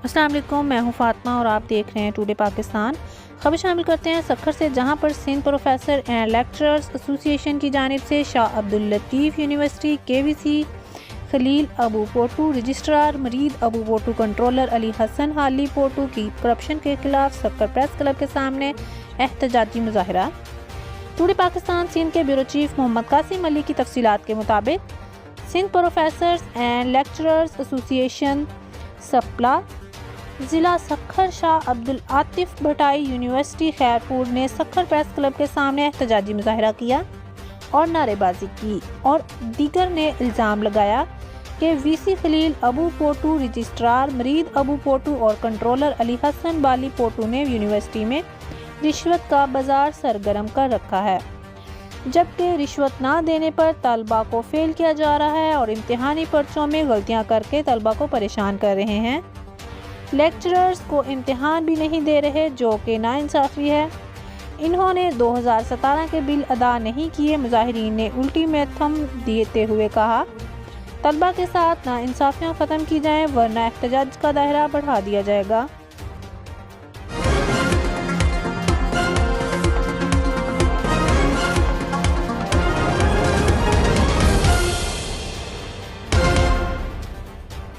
अस्सलाम वालेकुम, मैं हूं फातिमा और आप देख रहे हैं टुडे पाकिस्तान। खबर शामिल करते हैं सक्खर से, जहां पर Sindh professor and lecturers association की जानिब से Shah Abdul Latif university KVC Khalil Abu Potu registrar, Marid Abu Potu controller Ali Hasan Hali Potu की करप्शन के खिलाफ सक्खर प्रेस क्लब के सामने एहतजाजी मुजाहरा। टुडे पाकिस्तान सिंध के ब्यूरो चीफ मोहम्मद कासिम अली की तफसीलात के मुताबिक Sindh professors and lecturers association सप्ला ज़िला सक्खर शाह अब्दुल आतिफ भटाई यूनिवर्सिटी खैरपुर ने सक्खर प्रेस क्लब के सामने एहतजाजी मुजाहरा किया और नारेबाजी की और दीगर ने इल्ज़ाम लगाया कि VC खलील अबू पोटू रजिस्ट्रार, मरीद अबू पोटू और कंट्रोलर अली हसन बाली पोटू ने यूनिवर्सिटी में रिश्वत का बाजार सरगर्म कर रखा है, जबकि रिश्वत ना देने पर तलबा को फेल किया जा रहा है और इम्तिहानी पर्चों में गलतियां करके तलबा को परेशान कर रहे हैं। लेक्चरर्स को इम्तिहान भी नहीं दे रहे, जो कि नाइंसाफ़ी है। इन्होंने 2017 के बिल अदा नहीं किए। मुजाहिरीन ने अल्टीमेटम देते हुए कहा, तलबा के साथ नाइंसाफ़ियाँ ख़त्म की जाएँ वरना एहतजाज का दायरा बढ़ा दिया जाएगा।